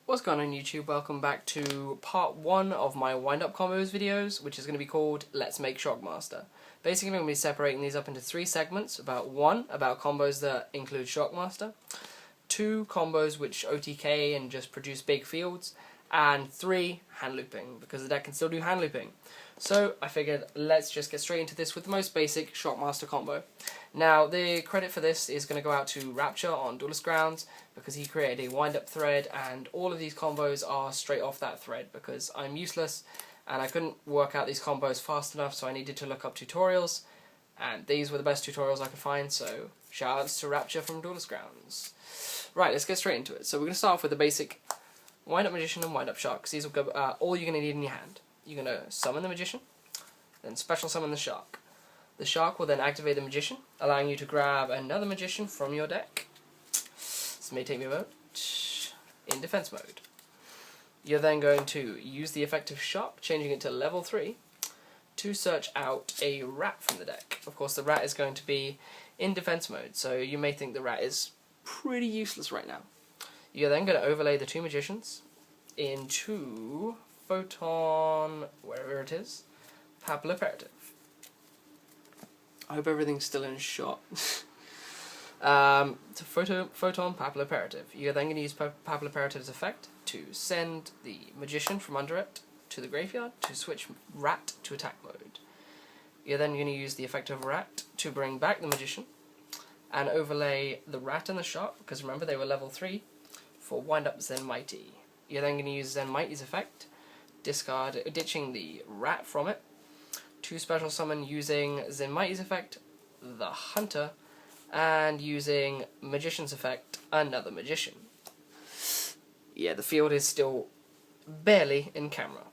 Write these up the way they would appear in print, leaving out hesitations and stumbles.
What's going on YouTube? Welcome back to part 1 of my wind-up combos videos, which is going to be called Let's Make Shockmaster. Basically I'm going to be separating these up into 3 segments. About combos that include Shockmaster, 2 combos which OTK and just produce big fields, and 3 hand looping, because the deck can still do hand looping. So I figured let's just get straight into this with the most basic Shockmaster combo. Now the credit for this is going to go out to Rapture on Duelist Grounds, because he created a wind-up thread, and all of these combos are straight off that thread because I'm useless and I couldn't work out these combos fast enough, so I needed to look up tutorials, and these were the best tutorials I could find, so shoutouts to Rapture from Duelist Grounds. Right, let's get straight into it. So we're going to start off with the basic Wind-Up Magician and Wind-Up Shark, because these will go all you're going to need in your hand. You're going to summon the Magician, then special summon the Shark. The Shark will then activate the Magician, allowing you to grab another Magician from your deck. This may take me a moment. In defense mode. You're then going to use the effect of Shark, changing it to level 3, to search out a rat from the deck. Of course, the rat is going to be in defense mode, so you may think the rat is pretty useless right now. You're then going to overlay the 2 Magicians into Photon, wherever it is, Papilloperative. I hope everything's still in shot. To Photon Papilloperative. You're then going to use Papilloperative's effect to send the Magician from under it to the graveyard to switch Rat to attack mode. You're then going to use the effect of Rat to bring back the Magician and overlay the Rat and the Shark, because remember they were level 3, for Wind Up Zen Mighty. You're then going to use Zen Mighty's effect, ditching the Rat from it, to special summon using Zen Mighty's effect, the Hunter, and using Magician's effect, another Magician. Yeah, the field is still barely in camera.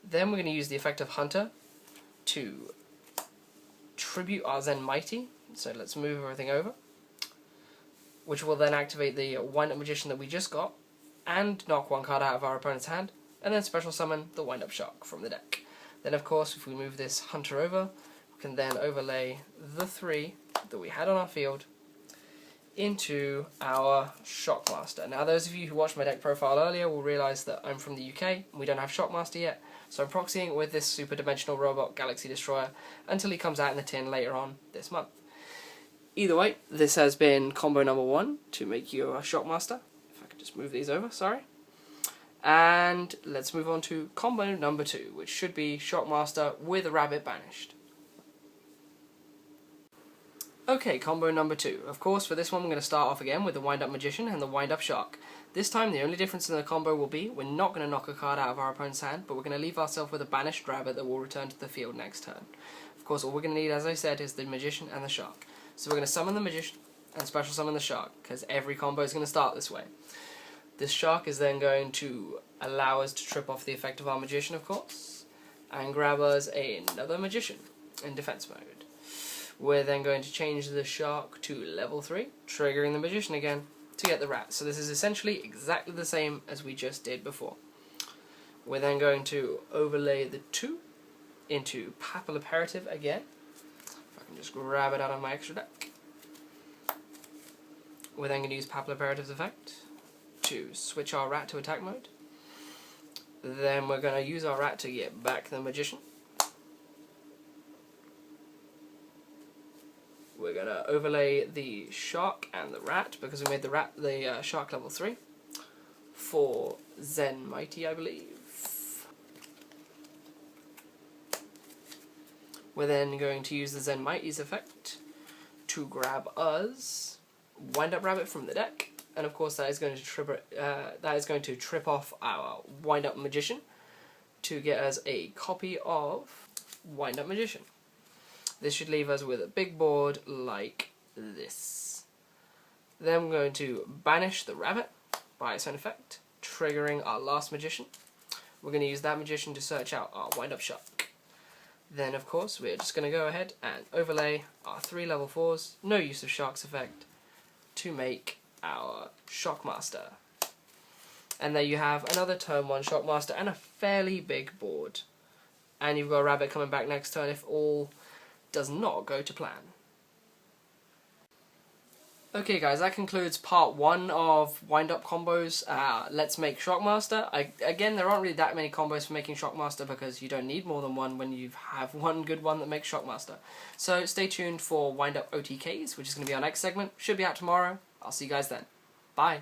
Then we're going to use the effect of Hunter to tribute our Zen Mighty, so let's move everything over, which will then activate the Wind-Up Magician that we just got, and knock 1 card out of our opponent's hand, and then special summon the Wind-Up Shark from the deck. Then of course, if we move this Hunter over, we can then overlay the 3 that we had on our field into our Shockmaster. Now those of you who watched my deck profile earlier will realise that I'm from the UK and we don't have Shockmaster yet, so I'm proxying it with this super dimensional robot Galaxy Destroyer until he comes out in the tin later on this month. Either way, this has been combo number 1 to make you a Shockmaster. If I could just move these over, sorry. And let's move on to combo number 2, which should be Shockmaster with a rabbit banished. Okay, combo number 2. Of course, for this one we're going to start off again with the Wind-Up Magician and the Wind-Up Shark. This time the only difference in the combo will be we're not going to knock a card out of our opponent's hand, but we're going to leave ourselves with a banished rabbit that will return to the field next turn. Of course, all we're going to need, as I said, is the Magician and the Shark. So we're going to summon the Magician and special summon the Shark, because every combo is going to start this way. This Shark is then going to allow us to trip off the effect of our Magician, of course, and grab us another Magician in defense mode. We're then going to change the Shark to level 3, triggering the Magician again to get the rat. So this is essentially exactly the same as we just did before. We're then going to overlay the 2 into Papilloperative again. If I can just grab it out of my extra deck. We're then going to use Papilloperative's effect to switch our rat to attack mode. Then we're going to use our rat to get back the Magician. We're going to overlay the Shark and the rat, because we made the Shark level 3 for Zen Mighty, I believe. We're then going to use the Zen Mighty's effect to grab us Wind-Up Rabbit from the deck, and of course that is going to trip off our Wind-Up Magician to get us a copy of Wind-Up Magician. This should leave us with a big board like this. Then we're going to banish the rabbit by its own effect, triggering our last Magician. We're going to use that Magician to search out our Wind-Up Shark. Then of course we're just going to go ahead and overlay our 3 level 4s, no use of Shark's effect, to make our Shockmaster. And there you have another turn 1 Shockmaster and a fairly big board. And you've got a rabbit coming back next turn if all does not go to plan. Okay guys, that concludes part 1 of wind-up combos. Let's make Shockmaster. Again, there aren't really that many combos for making Shockmaster because you don't need more than one when you have one good one that makes Shockmaster. So stay tuned for wind-up OTKs, which is going to be our next segment. Should be out tomorrow. I'll see you guys then. Bye.